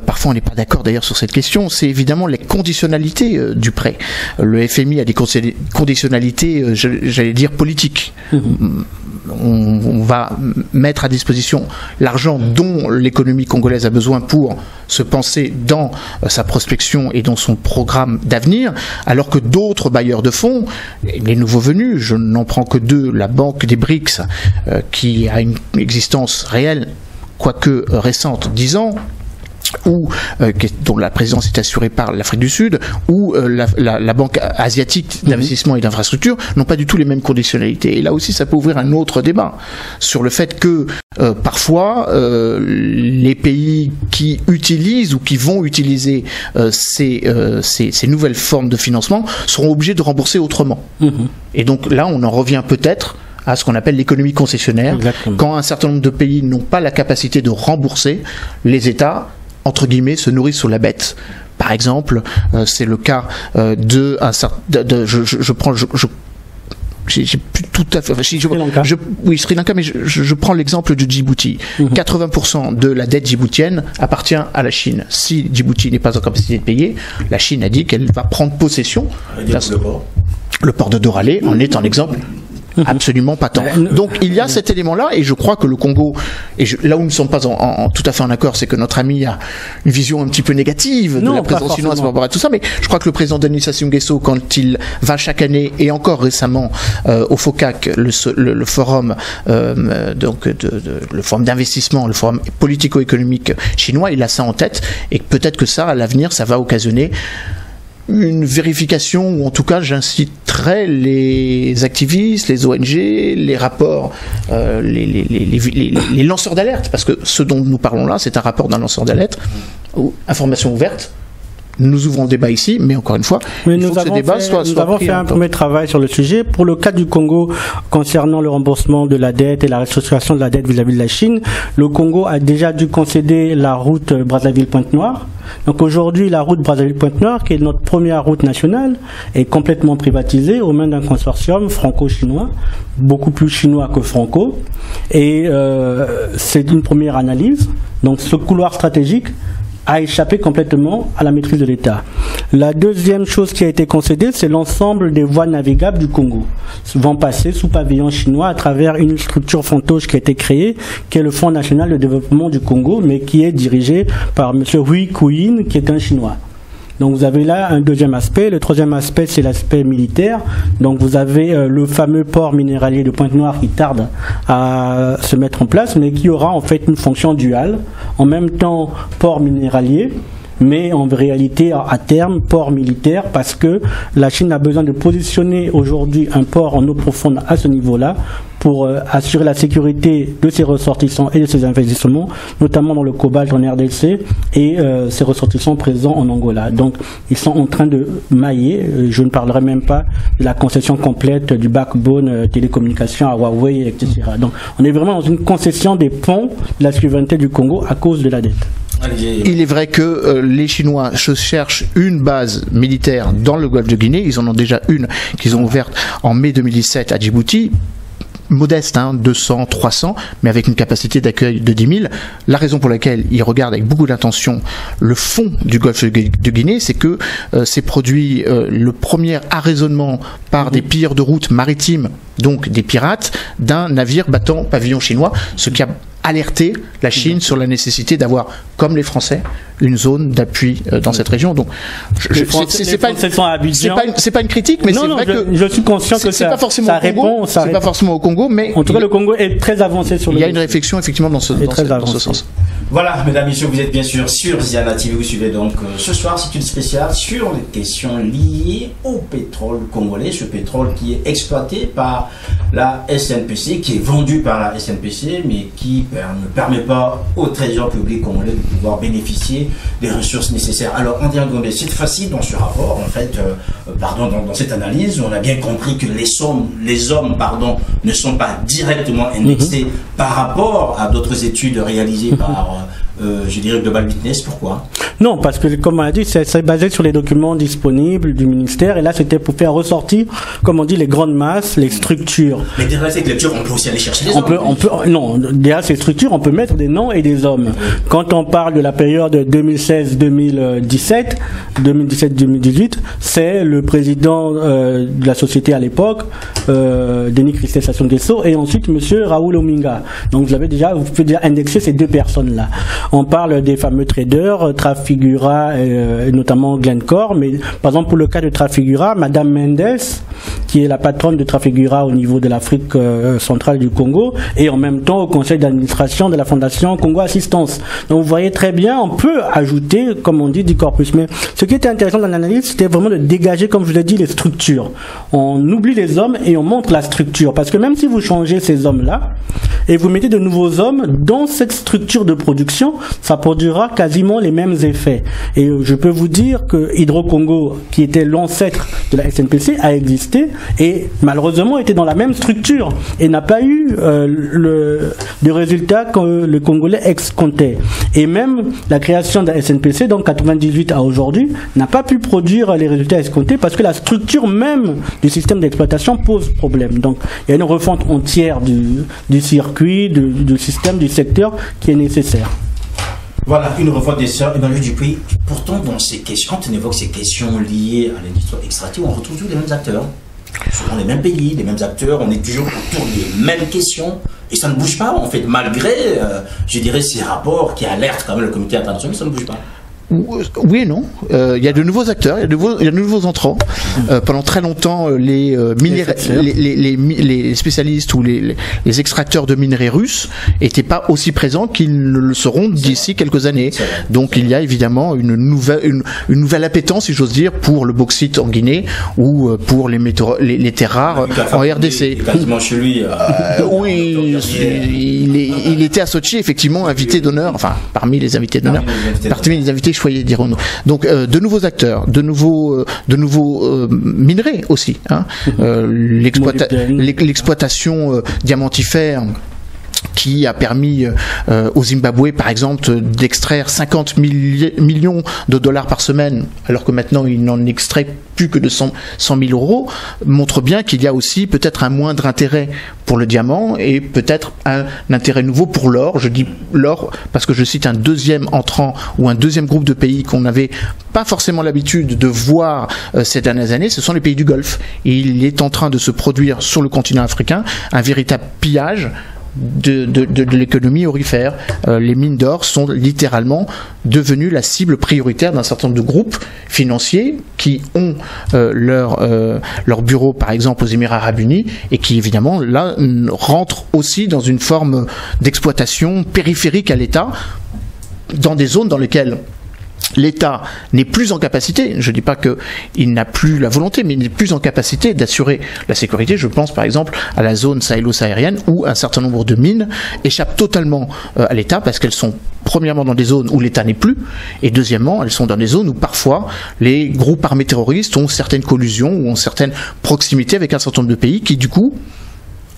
Parfois on n'est pas d'accord d'ailleurs sur cette question, c'est évidemment les conditionnalités du prêt. Le FMI a des conditionnalités, j'allais dire politiques. On va mettre à disposition l'argent dont l'économie congolaise a besoin pour se penser dans sa prospection et dans son programme d'avenir, alors que d'autres bailleurs de fonds, les nouveaux venus, je n'en prends que deux, la Banque des BRICS, qui a une existence réelle, quoique récente, 10 ans, ou dont la présidence est assurée par l'Afrique du Sud, ou la Banque asiatique d'investissement et d'infrastructure, n'ont pas du tout les mêmes conditionnalités. Et là aussi, ça peut ouvrir un autre débat sur le fait que parfois les pays qui utilisent ou qui vont utiliser ces nouvelles formes de financement seront obligés de rembourser autrement. Et donc là, on en revient peut-être à ce qu'on appelle l'économie concessionnaire. Exactement. Quand un certain nombre de pays n'ont pas la capacité de rembourser, les États, entre guillemets, se nourrissent sur la bête. Par exemple, c'est le cas j'ai plus tout à fait. Sri Lanka. Oui, Sri Lanka, mais je prends l'exemple de Djibouti. 80% de la dette djiboutienne appartient à la Chine. Si Djibouti n'est pas en capacité de payer, la Chine a dit qu'elle va prendre possession. Le port de Doralé en est un exemple. Absolument pas tant. Donc il y a cet élément-là, et je crois que le Congo, là où nous ne sommes pas tout à fait en accord, c'est que notre ami a une vision un petit peu négative de la présence chinoise par rapport à tout ça, mais je crois que le président Denis Sassou Nguesso, quand il va chaque année, et encore récemment au FOCAC, le forum le forum d'investissement, le forum politico-économique chinois, il a ça en tête, et peut-être que ça, à l'avenir, ça va occasionner une vérification, ou en tout cas j'inciterai les activistes, les ONG, les rapports, les lanceurs d'alerte, parce que ce dont nous parlons là, c'est un rapport d'un lanceur d'alerte, ou information ouverte. Nous ouvrons le débat ici, mais encore une fois, il faut que ce débat soit Nous avons fait un premier travail sur le sujet. Pour le cas du Congo, concernant le remboursement de la dette et la restructuration de la dette vis-à-vis de la Chine, le Congo a déjà dû concéder la route Brazzaville-Pointe-Noire. Donc aujourd'hui, la route Brazzaville-Pointe-Noire, qui est notre première route nationale, est complètement privatisée aux mains d'un consortium franco-chinois, beaucoup plus chinois que franco. Et c'est une première analyse. Donc ce couloir stratégique a échappé complètement à la maîtrise de l'État. La deuxième chose qui a été concédée, c'est l'ensemble des voies navigables du Congo vont passer sous pavillon chinois à travers une structure fantoche qui a été créée, qui est le Fonds national de développement du Congo, mais qui est dirigé par M. Hui Kuyin, qui est un Chinois. Donc vous avez là un deuxième aspect. Le troisième aspect, c'est l'aspect militaire. Donc vous avez le fameux port minéralier de Pointe-Noire qui tarde à se mettre en place, mais qui aura en fait une fonction duale. En même temps, port minéralier, mais en réalité, à terme, port militaire, parce que la Chine a besoin de positionner aujourd'hui un port en eau profonde à ce niveau-là pour assurer la sécurité de ses ressortissants et de ses investissements, notamment dans le cobalt en RDC et ses ressortissants présents en Angola. Donc, ils sont en train de mailler. Je ne parlerai même pas de la concession complète du backbone télécommunication à Huawei, etc. Donc, on est vraiment dans une concession des ponts de la souveraineté du Congo à cause de la dette. Il est vrai que les Chinois cherchent une base militaire dans le golfe de Guinée. Ils en ont déjà une qu'ils ont ouverte en mai 2017 à Djibouti. Modeste, 200, 300, mais avec une capacité d'accueil de 10 000. La raison pour laquelle ils regardent avec beaucoup d'attention le fond du golfe de Guinée, c'est que c'est produit le premier arraisonnement par des pilleurs de route maritimes, donc des pirates, d'un navire battant pavillon chinois, ce qui a alerté la Chine sur la nécessité d'avoir, comme les Français, une zone d'appui dans cette région. Donc, c'est pas une critique, mais c'est vrai que je suis conscient que c'est pas forcément au Congo, c'est pas forcément au Congo, mais en tout cas le Congo est très avancé sur le. Il y a une réflexion effectivement dans ce sens. Voilà, mesdames et messieurs, vous êtes bien sûr sur Ziana TV, vous suivez donc ce soir, c'est une spéciale sur les questions liées au pétrole congolais, ce pétrole qui est exploité par la SNPC, qui est vendu par la SNPC, mais qui ne permet pas au trésor public congolais de pouvoir bénéficier des ressources nécessaires. Alors, André Ngombe, cette fois-ci, dans ce rapport, en fait, dans cette analyse, on a bien compris que les hommes, ne sont pas directement indexés par rapport à d'autres études réalisées par je dirais Global Witness. Pourquoi? Non, parce que comme on a dit, c'est basé sur les documents disponibles du ministère, et là c'était pour faire ressortir, comme on dit, les grandes masses, les structures. Mais derrière cette lecture, on peut aussi aller chercher les hommes. Non, derrière ces structures, on peut mettre des noms et des hommes. Quand on parle de la période 2016-2017, 2017-2018, c'est le président de la société à l'époque, Denis Christé Sassou Nguesso, et ensuite monsieur Raoul Ominga. Donc vous pouvez déjà indexer ces deux personnes-là. On parle des fameux traders, Trafigura et notamment Glencore, mais par exemple pour le cas de Trafigura, Madame Mendes, qui est la patronne de Trafigura au niveau de l'Afrique centrale du Congo, et en même temps au conseil d'administration de la Fondation Congo Assistance. Donc vous voyez très bien, on peut ajouter, comme on dit, du corpus. Mais ce qui était intéressant dans l'analyse, c'était vraiment de dégager, comme je l'ai dit, les structures. On oublie les hommes et on montre la structure. Parce que même si vous changez ces hommes-là, et vous mettez de nouveaux hommes dans cette structure de production, ça produira quasiment les mêmes effets. Et je peux vous dire que Hydro-Congo, qui était l'ancêtre de la SNPC, a existé et malheureusement était dans la même structure et n'a pas eu de résultats que le Congolais escomptait. Et même la création de la SNPC, donc 98 à aujourd'hui, n'a pas pu produire les résultats escomptés parce que la structure même du système d'exploitation pose problème. Donc il y a une refonte entière du circuit, du système, du secteur qui est nécessaire. Voilà, une refonte des sœurs Emmanuel Dupuis. Pourtant, dans ces questions, quand on évoque ces questions liées à l'industrie extractive, on retrouve toujours les mêmes acteurs. Souvent les mêmes pays, les mêmes acteurs, on est toujours autour des mêmes questions et ça ne bouge pas en fait, malgré, je dirais, ces rapports qui alertent quand même le comité international, ça ne bouge pas. Oui et non. Il y a de nouveaux acteurs, il y a de nouveaux entrants. Pendant très longtemps, les spécialistes ou les extracteurs de minerais russes n'étaient pas aussi présents qu'ils ne le seront d'ici quelques années. Donc il y a évidemment une nouvelle appétence, si j'ose dire, pour le bauxite en Guinée ou pour les terres rares en RDC. Quasiment chez lui. Oui, il était à Sochi, effectivement, invité d'honneur, enfin parmi les invités d'honneur, parmi les invités choyés, dirons-nous. Donc de nouveaux acteurs, de nouveaux minerais aussi. Hein. L'exploitation diamantifère qui a permis au Zimbabwe, par exemple, d'extraire 50 millions de dollars par semaine, alors que maintenant il n'en extrait plus que de 100 000 euros, montre bien qu'il y a aussi peut-être un moindre intérêt pour le diamant et peut-être un intérêt nouveau pour l'or. Je dis l'or parce que je cite un deuxième entrant ou un deuxième groupe de pays qu'on n'avait pas forcément l'habitude de voir ces dernières années, ce sont les pays du Golfe. Et il est en train de se produire sur le continent africain un véritable pillage de l'économie aurifère. Les mines d'or sont littéralement devenues la cible prioritaire d'un certain nombre de groupes financiers qui ont leur bureau par exemple aux Émirats Arabes Unis et qui évidemment là rentrent aussi dans une forme d'exploitation périphérique à l'État dans des zones dans lesquelles l'État n'est plus en capacité, je ne dis pas qu'il n'a plus la volonté, mais il n'est plus en capacité d'assurer la sécurité. Je pense par exemple à la zone sahélo-saharienne où un certain nombre de mines échappent totalement à l'État parce qu'elles sont premièrement dans des zones où l'État n'est plus et deuxièmement elles sont dans des zones où parfois les groupes armés terroristes ont certaines collusions ou ont certaines proximités avec un certain nombre de pays qui du coup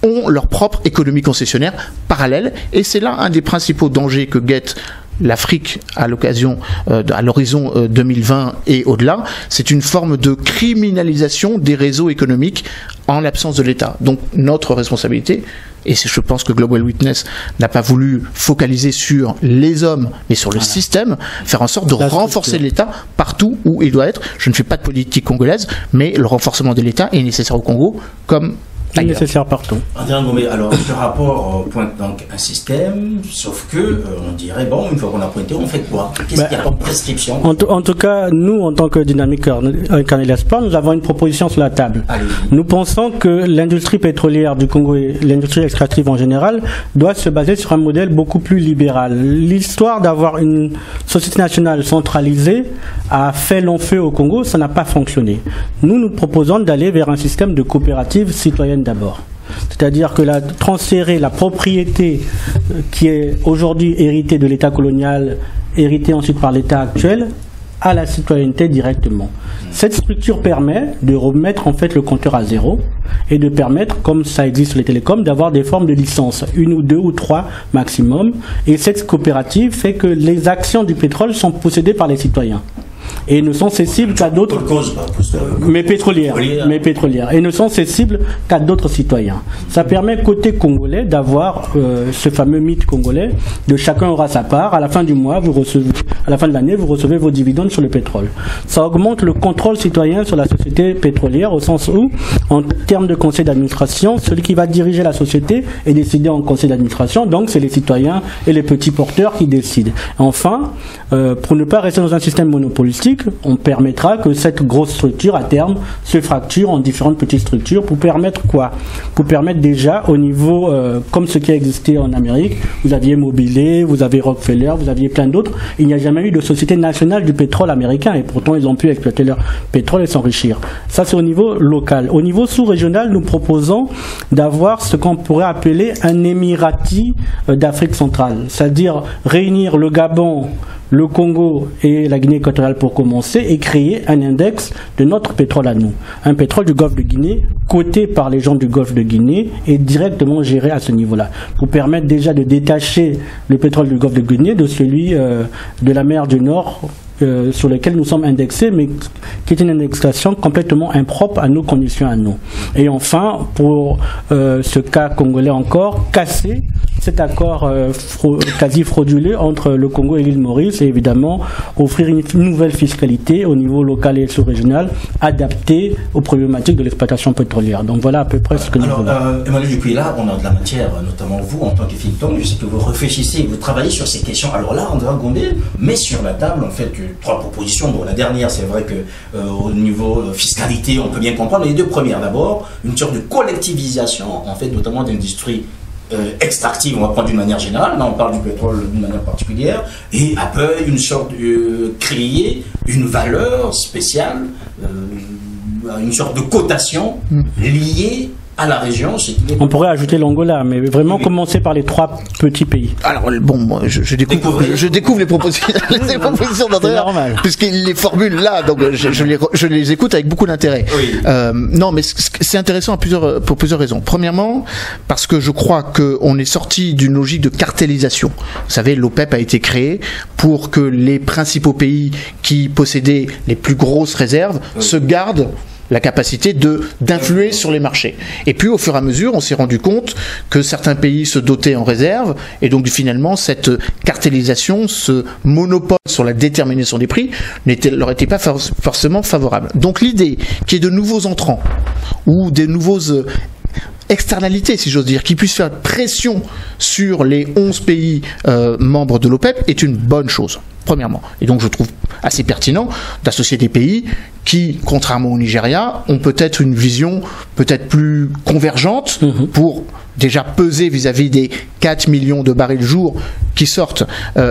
ont leur propre économie concessionnaire parallèle et c'est là un des principaux dangers que guette l'Afrique à l'occasion, à l'horizon 2020 et au-delà, c'est une forme de criminalisation des réseaux économiques en l'absence de l'État. Donc notre responsabilité, et je pense que Global Witness n'a pas voulu focaliser sur les hommes, mais sur le système, faire en sorte de renforcer l'État partout où il doit être. Je ne fais pas de politique congolaise, mais le renforcement de l'État est nécessaire au Congo comme nécessaire partout. André Ngomé, alors ce rapport pointe donc un système, sauf que on dirait bon, une fois qu'on a pointé, on fait quoi? Qu'est-ce qu'il y a comme prescription? En tout cas, nous, en tant que Dynamique Carnegie Sport, nous avons une proposition sur la table. Nous pensons que l'industrie pétrolière du Congo et l'industrie extractive en général doit se baser sur un modèle beaucoup plus libéral. L'histoire d'avoir une société nationale centralisée a fait long feu au Congo, ça n'a pas fonctionné. Nous proposons d'aller vers un système de coopérative citoyenne d'abord. C'est-à-dire que transférer la propriété qui est aujourd'hui héritée de l'État colonial, héritée ensuite par l'État actuel, à la citoyenneté directement. Cette structure permet de remettre en fait le compteur à zéro et de permettre, comme ça existe sur les télécoms, d'avoir des formes de licences, 1 ou 2 ou 3 maximum. Et cette coopérative fait que les actions du pétrole sont possédées par les citoyens. Et ne sont cessibles qu'à d'autres mais pétrolières et ne sont cessibles qu'à d'autres citoyens. Ça permet côté congolais d'avoir ce fameux mythe congolais de chacun aura sa part. À la fin du mois, à la fin de l'année, vous recevez vos dividendes sur le pétrole. Ça augmente le contrôle citoyen sur la société pétrolière au sens où, en termes de conseil d'administration, celui qui va diriger la société est décidé en conseil d'administration. Donc, c'est les citoyens et les petits porteurs qui décident. Enfin, pour ne pas rester dans un système monopolistique, on permettra que cette grosse structure, à terme, se fracture en différentes petites structures pour permettre quoi? Pour permettre déjà au niveau, comme ce qui a existé en Amérique, vous aviez Mobilé, vous avez Rockefeller, vous aviez plein d'autres. Il n'y a jamais eu de société nationale du pétrole américain et pourtant ils ont pu exploiter leur pétrole et s'enrichir. Ça, c'est au niveau local. Au niveau sous-régional, nous proposons d'avoir ce qu'on pourrait appeler un émirati d'Afrique centrale, c'est-à-dire réunir le Gabon, le Congo et la Guinée équatoriale pour commencer et créer un index de notre pétrole à nous. Un pétrole du Golfe de Guinée coté par les gens du Golfe de Guinée et directement géré à ce niveau-là pour permettre déjà de détacher le pétrole du Golfe de Guinée de celui de la mer du Nord sur lequel nous sommes indexés, mais qui est une indexation complètement impropre à nos conditions à nous. Et enfin, pour ce cas congolais encore, casser cet accord quasi frauduleux entre le Congo et l'île Maurice et évidemment offrir une nouvelle fiscalité au niveau local et sous-régional adaptée aux problématiques de l'exploitation pétrolière. Donc voilà à peu près ce que nous voulons. Emmanuel Dupuis, là, on a de la matière, notamment vous en tant que think tank. Je sais que vous réfléchissez, vous travaillez sur ces questions. Alors là, André Gombe met sur la table en fait 3 propositions. Bon, la dernière, c'est vrai que au niveau fiscalité, on peut bien comprendre. Les 2 premières, d'abord, une sorte de collectivisation, en fait, notamment d'industrie extractive, on va prendre d'une manière générale, là on parle du pétrole d'une manière particulière, et après une sorte de créer une valeur spéciale, une sorte de cotation liée à la région. On pourrait ajouter l'Angola, mais vraiment commencer par les 3 petits pays. Alors bon, moi, je découvre les propositions, les propositions d'André, puisqu'il les formule là, donc je les écoute avec beaucoup d'intérêt. Oui. Non, mais c'est intéressant pour plusieurs raisons. Premièrement, parce que je crois qu'on est sorti d'une logique de cartélisation. Vous savez, l'OPEP a été créé pour que les principaux pays qui possédaient les plus grosses réserves se gardent la capacité d'influer sur les marchés. Et puis au fur et à mesure, on s'est rendu compte que certains pays se dotaient en réserve, et donc finalement cette cartélisation, ce monopole sur la détermination des prix leur était pas forcément favorable. Donc l'idée qu'il y ait de nouveaux entrants ou des nouveaux externalités, si j'ose dire, qui puissent faire pression sur les 11 pays membres de l'OPEP est une bonne chose, premièrement. Et donc je trouve assez pertinent d'associer des pays qui, contrairement au Nigeria, ont peut-être une vision peut-être plus convergente pour déjà peser vis-à-vis des 4 millions de barils jour qui sortent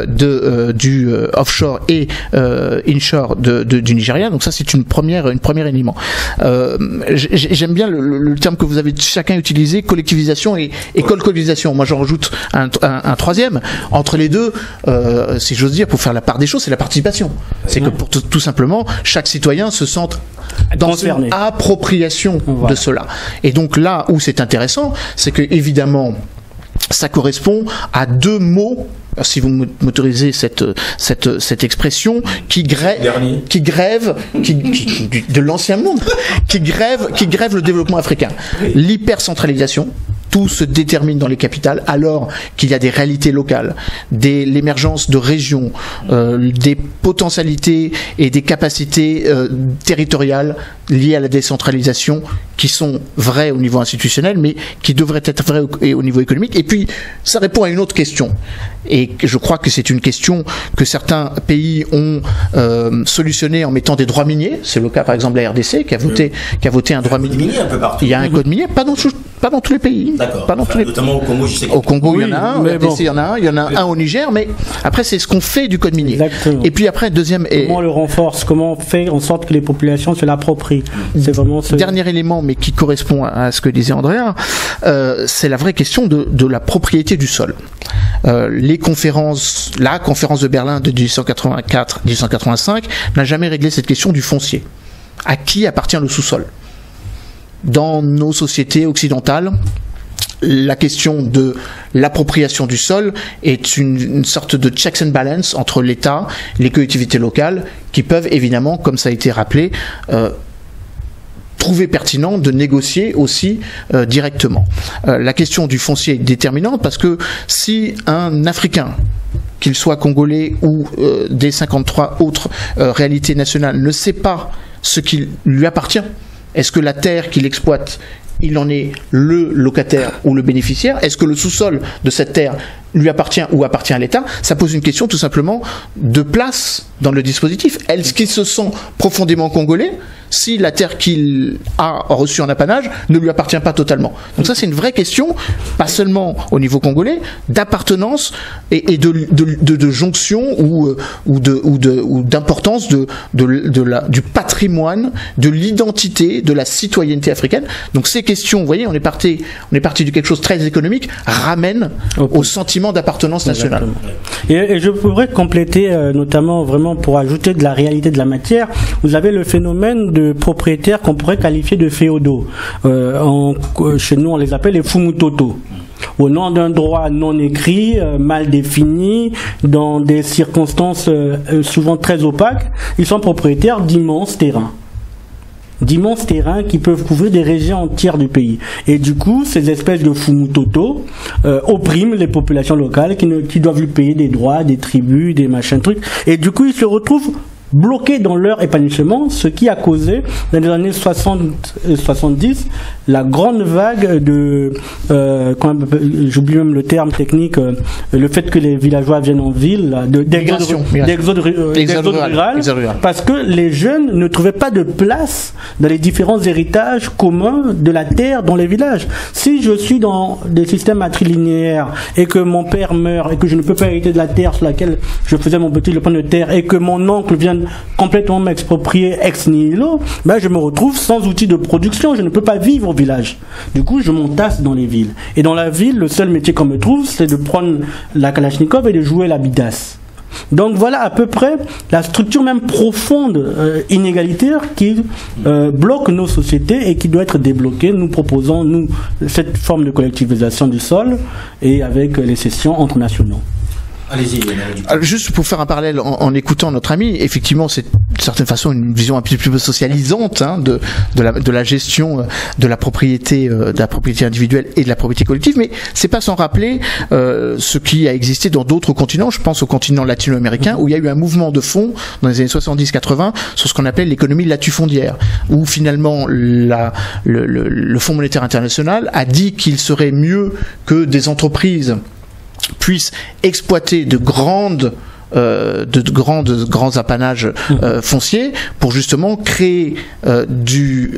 du offshore et inshore du Nigeria. Donc ça, c'est une première élément. J'aime bien le terme que vous avez chacun utilisé, collectivisation et colcolisation. Moi, j'en rajoute un troisième. Entre les deux, si j'ose dire, pour faire la part des choses, c'est la participation. C'est que pour tout simplement, chaque citoyen se sente dans une appropriation de cela. Et donc là où c'est intéressant, c'est que évidemment ça correspond à 2 mots, si vous m'autorisez cette expression, de l'ancien monde, qui grève le développement africain. L'hypercentralisation. Tout se détermine dans les capitales, alors qu'il y a des réalités locales, l'émergence de régions, des potentialités et des capacités territoriales liées à la décentralisation qui sont vraies au niveau institutionnel, mais qui devraient être vraies au niveau économique. Et puis, ça répond à une autre question. Et je crois que c'est une question que certains pays ont solutionnée en mettant des droits miniers. C'est le cas, par exemple, de la RDC, qui a voté un droit minier. Un peu partout. Il y a un code minier, pas dans tous les pays. D'accord. Notamment au Congo, je sais au Congo, il y en a un, au RDC, il y en a un, il y en a un au Niger, mais après, c'est ce qu'on fait du code minier. Exactement. Et puis après, deuxième... Comment on le renforce, comment on fait en sorte que les populations se l'approprient. C'est vraiment ce... Dernier élément, mais qui correspond à ce que disait Andrea, c'est la vraie question de la propriété du sol. La conférence de Berlin de 1884-1885 n'a jamais réglé cette question du foncier. À qui appartient le sous-sol ? Dans nos sociétés occidentales, la question de l'appropriation du sol est une sorte de checks and balance entre l'État et les collectivités locales qui peuvent évidemment, comme ça a été rappelé, trouver pertinent de négocier aussi directement. La question du foncier est déterminante parce que si un Africain, qu'il soit congolais ou des 53 autres réalités nationales, ne sait pas ce qui lui appartient, est-ce que la terre qu'il exploite il en est le locataire ou le bénéficiaire? Est-ce que le sous-sol de cette terre lui appartient ou appartient à l'État? Ça pose une question tout simplement de place dans le dispositif. Est-ce qu'il se sent profondément congolais si la terre qu'il a reçue en apanage ne lui appartient pas totalement? Donc ça, c'est une vraie question, pas seulement au niveau congolais, d'appartenance et de jonction ou d'importance du patrimoine, de l'identité, de la citoyenneté africaine. Donc ces questions, vous voyez, on est parti de quelque chose de très économique, ramène au sentiment d'appartenance nationale. Et je pourrais compléter, notamment vraiment pour ajouter de la réalité de la matière. Vous avez le phénomène de propriétaires qu'on pourrait qualifier de féodaux. Chez nous, on les appelle les fumutoto. Au nom d'un droit non écrit, mal défini, dans des circonstances souvent très opaques, ils sont propriétaires d'immenses terrains qui peuvent couvrir des régions entières du pays. Et du coup, ces espèces de fumutoto oppriment les populations locales qui doivent lui payer des droits, des tributs, des machins trucs. Et du coup, ils se retrouvent bloqués dans leur épanouissement, ce qui a causé, dans les années 60-70, la grande vague de, j'oublie même le terme technique, le fait que les villageois viennent en ville, d'exode rural, parce que les jeunes ne trouvaient pas de place dans les différents héritages communs de la terre dans les villages. Si je suis dans des systèmes matrilinéaires et que mon père meurt et que je ne peux pas hériter de la terre sur laquelle je faisais mon petit lopin de terre et que mon oncle vient complètement m'exproprier ex nihilo, ben je me retrouve sans outil de production, je ne peux pas vivre au village. Du coup, je m'entasse dans les villes. Et dans la ville, le seul métier qu'on me trouve, c'est de prendre la Kalachnikov et de jouer la bidasse. Donc voilà à peu près la structure même profonde, inégalitaire qui bloque nos sociétés et qui doit être débloquée. Nous proposons, nous, cette forme de collectivisation du sol et avec les cessions entre nationaux. Allez-y. Juste pour faire un parallèle en écoutant notre ami, effectivement, c'est d'une certaine façon une vision un petit peu socialisante de la gestion de la propriété individuelle et de la propriété collective, mais c'est pas sans rappeler ce qui a existé dans d'autres continents. Je pense au continent latino-américain où il y a eu un mouvement de fond dans les années 70-80 sur ce qu'on appelle l'économie latifondiaire, où finalement le Fonds monétaire international a dit qu'il serait mieux que des entreprises puissent exploiter de grands apanages fonciers pour justement créer du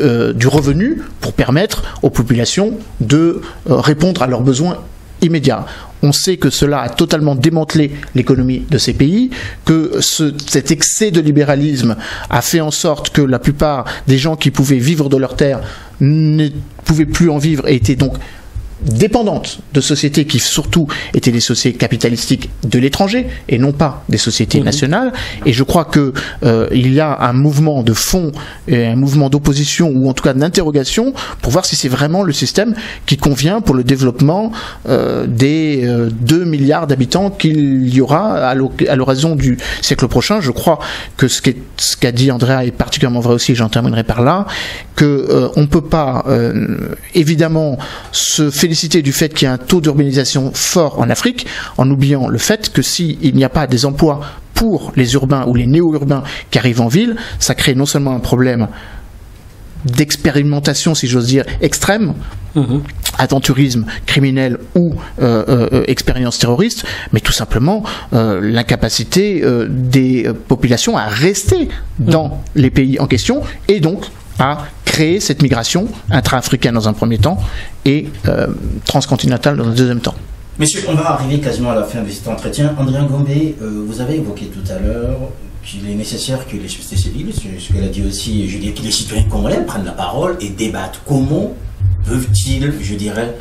revenu pour permettre aux populations de répondre à leurs besoins immédiats. On sait que cela a totalement démantelé l'économie de ces pays, que cet excès de libéralisme a fait en sorte que la plupart des gens qui pouvaient vivre de leur terre ne pouvaient plus en vivre et étaient donc dépendantes de sociétés qui surtout étaient des sociétés capitalistiques de l'étranger et non pas des sociétés nationales. Et je crois que il y a un mouvement de fond et un mouvement d'opposition ou en tout cas d'interrogation pour voir si c'est vraiment le système qui convient pour le développement des 2 milliards d'habitants qu'il y aura à l'horizon du siècle prochain. Je crois que ce qu'a dit Andrea est particulièrement vrai aussi, et j'en terminerai par là, que on peut pas évidemment se féliciter du fait qu'il y a un taux d'urbanisation fort en Afrique, en oubliant le fait que s'il n'y a pas des emplois pour les urbains ou les néo-urbains qui arrivent en ville, ça crée non seulement un problème d'expérimentation, si j'ose dire, extrême, aventurisme criminel ou expérience terroriste, mais tout simplement l'incapacité des populations à rester dans les pays en question et donc à créer cette migration intra-africaine dans un premier temps et transcontinentale dans un deuxième temps. Messieurs, on va arriver quasiment à la fin de cet entretien. André Ngombe, vous avez évoqué tout à l'heure qu'il est nécessaire que les sociétés civiles, ce qu'elle a dit aussi, je dirais que les citoyens congolais prennent la parole et débattent. Comment peuvent-ils, je dirais,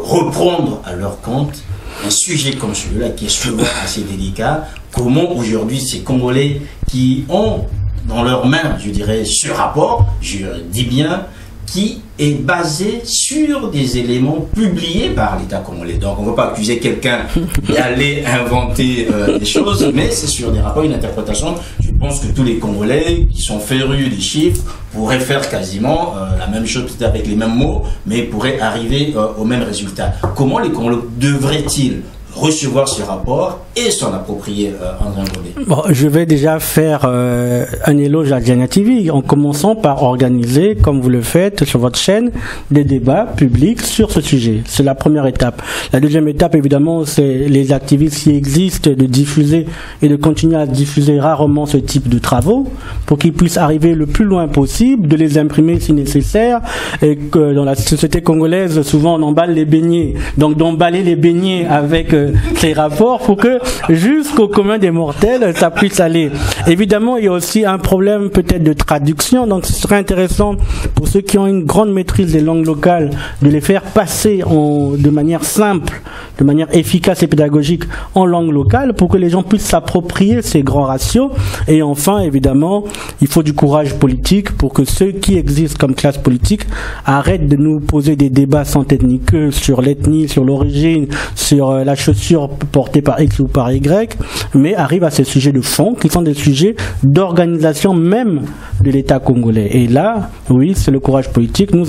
reprendre à leur compte un sujet comme celui-là qui est souvent assez délicat? Comment aujourd'hui ces Congolais qui ont dans leurs mains, je dirais, ce rapport, je dis bien, qui est basé sur des éléments publiés par l'État congolais. Donc on ne va pas accuser quelqu'un d'aller inventer des choses, mais c'est sur des rapports, une interprétation. Je pense que tous les Congolais qui sont férus des chiffres pourraient faire quasiment la même chose, peut-être avec les mêmes mots, mais pourraient arriver au même résultat. Comment les Congolais devraient-ils recevoir ce rapport et s'en approprier, André Ngolé? Bon, je vais déjà faire un éloge à Diana TV en commençant par organiser, comme vous le faites sur votre chaîne, des débats publics sur ce sujet. C'est la première étape. La deuxième étape, évidemment, c'est les activistes qui existent de diffuser et de continuer à diffuser rarement ce type de travaux pour qu'ils puissent arriver le plus loin possible, de les imprimer si nécessaire, et que dans la société congolaise, souvent on emballe les beignets. Donc d'emballer les beignets avec ces rapports pour que jusqu'au commun des mortels, ça puisse aller. Évidemment, il y a aussi un problème peut-être de traduction, donc ce serait intéressant pour ceux qui ont une grande maîtrise des langues locales de les faire passer de manière simple, de manière efficace et pédagogique en langue locale pour que les gens puissent s'approprier ces grands ratios. Et enfin, évidemment, il faut du courage politique pour que ceux qui existent comme classe politique arrêtent de nous poser des débats sans tête ni queue sur l'ethnie, sur l'origine, sur la chaussure portée par X ou par Y, mais arrivent à ces sujets de fond qui sont des sujets d'organisation même de l'État congolais. Et là, oui, c'est le courage politique. Nous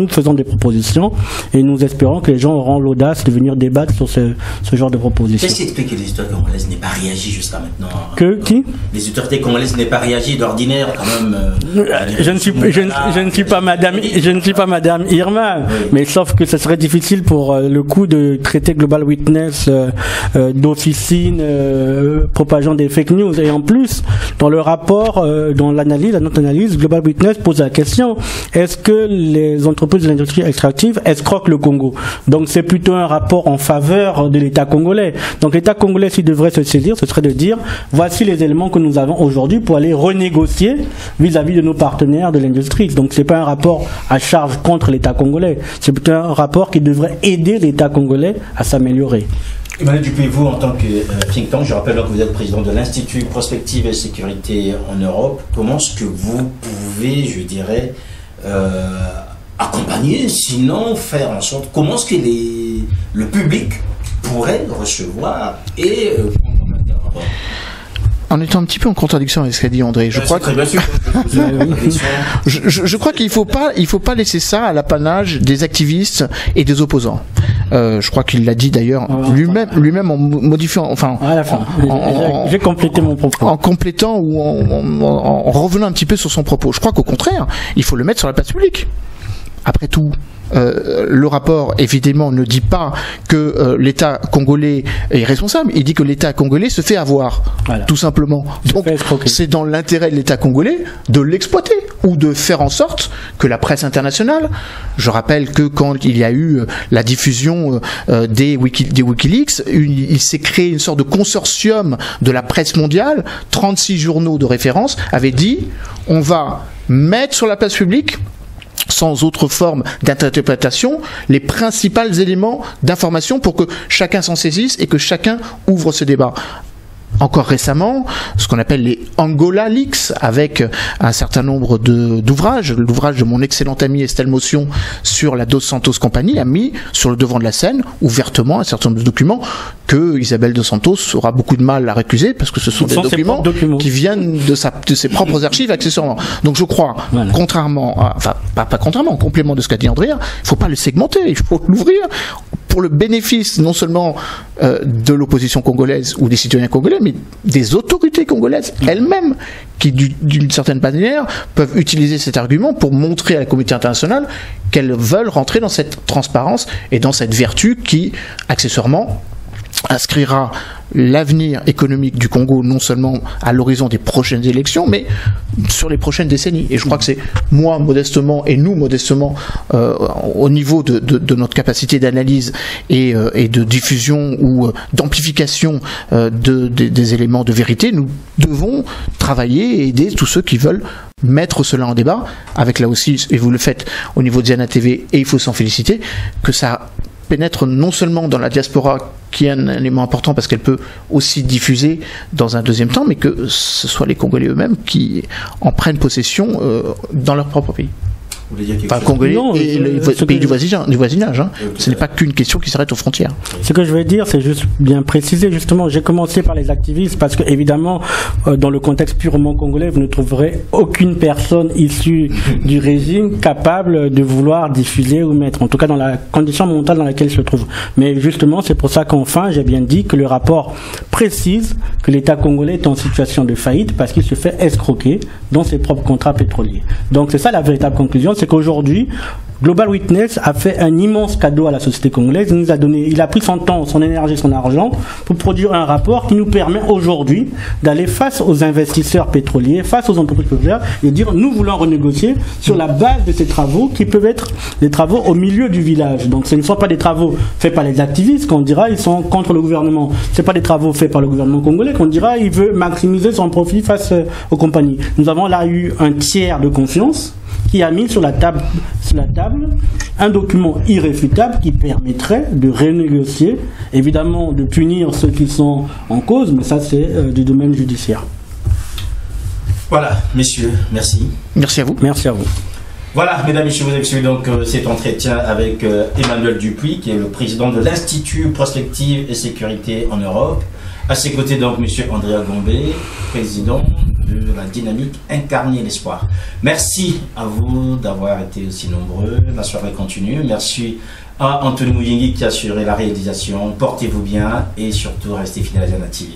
faisons des propositions et nous espérons que les gens auront l'audace de venir débattre sur ce genre de propositions. Qu'est-ce qui explique que les autorités congolaises n'aient pas réagi jusqu'à maintenant? Qui? Les autorités congolaises n'aient pas réagi d'ordinaire quand même. Je ne suis pas Madame Irma, oui. Mais sauf que ce serait difficile pour le coup de traiter Global Witness d'officine propageant des fake news. Et en plus, dans le rapport, dans notre analyse, Global Witness pose la question: est-ce que les entreprises de l'industrie extractive escroquent le Congo? Donc c'est plutôt un rapport en faveur de l'État congolais. Donc l'État congolais, s'il devrait se saisir, ce serait de dire: voici les éléments que nous avons aujourd'hui pour aller renégocier vis-à-vis de nos partenaires de l'industrie. Donc c'est pas un rapport à charge contre l'État congolais, c'est plutôt un rapport qui devrait aider l'État congolais à s'améliorer. Emmanuel Dupé, vous, en tant que think tank, je rappelle que vous êtes président de l'Institut Prospective et Sécurité en Europe, comment est-ce que vous pouvez, je dirais, accompagner, sinon faire en sorte, comment est-ce que le public pourrait recevoir et en étant un petit peu en contradiction avec ce qu'a dit André, je crois qu'il faut pas laisser ça à l'apanage des activistes et des opposants. Je crois qu'il l'a dit d'ailleurs lui-même en modifiant, enfin, à la fin. J'ai complété mon propos. En complétant ou en revenant un petit peu sur son propos. Je crois qu'au contraire, il faut le mettre sur la place publique. Après tout, le rapport, évidemment, ne dit pas que l'État congolais est responsable. Il dit que l'État congolais se fait avoir, voilà. Tout simplement. Donc, c'est dans l'intérêt de l'État congolais de l'exploiter ou de faire en sorte que la presse internationale, je rappelle que quand il y a eu la diffusion des Wikileaks, il s'est créé une sorte de consortium de la presse mondiale, 36 journaux de référence avaient dit: on va mettre sur la place publique, sans autre forme d'interprétation, les principaux éléments d'information pour que chacun s'en saisisse et que chacun ouvre ce débat. Encore récemment, ce qu'on appelle les Angola Leaks, avec un certain nombre d'ouvrages. L'ouvrage de mon excellente amie Estelle Motion sur la Dos Santos Company a mis sur le devant de la scène, ouvertement, un certain nombre de documents que Isabelle Dos Santos aura beaucoup de mal à récuser, parce que ce sont des documents qui viennent de ses propres archives, accessoirement. Donc je crois, voilà. En complément de ce qu'a dit André, il ne faut pas le segmenter, il faut l'ouvrir pour le bénéfice non seulement de l'opposition congolaise ou des citoyens congolais, mais des autorités congolaises elles-mêmes qui, d'une certaine manière, peuvent utiliser cet argument pour montrer à la communauté internationale qu'elles veulent rentrer dans cette transparence et dans cette vertu qui, accessoirement, inscrira l'avenir économique du Congo non seulement à l'horizon des prochaines élections, mais sur les prochaines décennies. Et je crois que c'est moi modestement et nous modestement au niveau de notre capacité d'analyse et de diffusion ou d'amplification des éléments de vérité, nous devons travailler et aider tous ceux qui veulent mettre cela en débat, avec là aussi, et vous le faites au niveau de Diana TV, et il faut s'en féliciter, que ça pénètre non seulement dans la diaspora, qui est un élément important parce qu'elle peut aussi diffuser dans un deuxième temps, mais que ce soit les Congolais eux-mêmes qui en prennent possession dans leur propre pays. Vous voulez dire quelque Enfin, chose? congolais Non, et les pays du voisinage. Hein. Ce n'est pas qu'une question qui s'arrête aux frontières. Ce que je veux dire, c'est juste bien préciser, justement, j'ai commencé par les activistes parce que, évidemment, dans le contexte purement congolais, vous ne trouverez aucune personne issue du régime capable de vouloir diffuser ou mettre, en tout cas dans la condition mentale dans laquelle il se trouve. Mais justement, c'est pour ça qu'enfin, j'ai bien dit que le rapport précise que l'État congolais est en situation de faillite parce qu'il se fait escroquer dans ses propres contrats pétroliers. Donc c'est ça la véritable conclusion, c'est qu'aujourd'hui, Global Witness a fait un immense cadeau à la société congolaise. Il a pris son temps, son énergie, son argent pour produire un rapport qui nous permet aujourd'hui d'aller face aux investisseurs pétroliers, face aux entreprises pétrolières et dire nous voulons renégocier sur la base de ces travaux qui peuvent être des travaux au milieu du village. Donc ce ne sont pas des travaux faits par les activistes qu'on dira ils sont contre le gouvernement. Ce ne sont pas des travaux faits par le gouvernement congolais qu'on dira il veut maximiser son profit face aux compagnies. Nous avons là eu un tiers de confiance qui a mis sur la table un document irréfutable qui permettrait de renégocier, évidemment de punir ceux qui sont en cause, mais ça c'est du domaine judiciaire. Voilà, messieurs, merci. Merci à vous. Merci à vous. Voilà, mesdames et messieurs, vous avez suivi donc cet entretien avec Emmanuel Dupuis, qui est le président de l'Institut Prospective et Sécurité en Europe. À ses côtés, donc, monsieur Andrea Gombe, président de la Dynamique Incarner l'Espoir. Merci à vous d'avoir été aussi nombreux. La soirée continue. Merci à Anthony Mouyengi qui a assuré la réalisation. Portez-vous bien et surtout restez fidèles à Diana TV.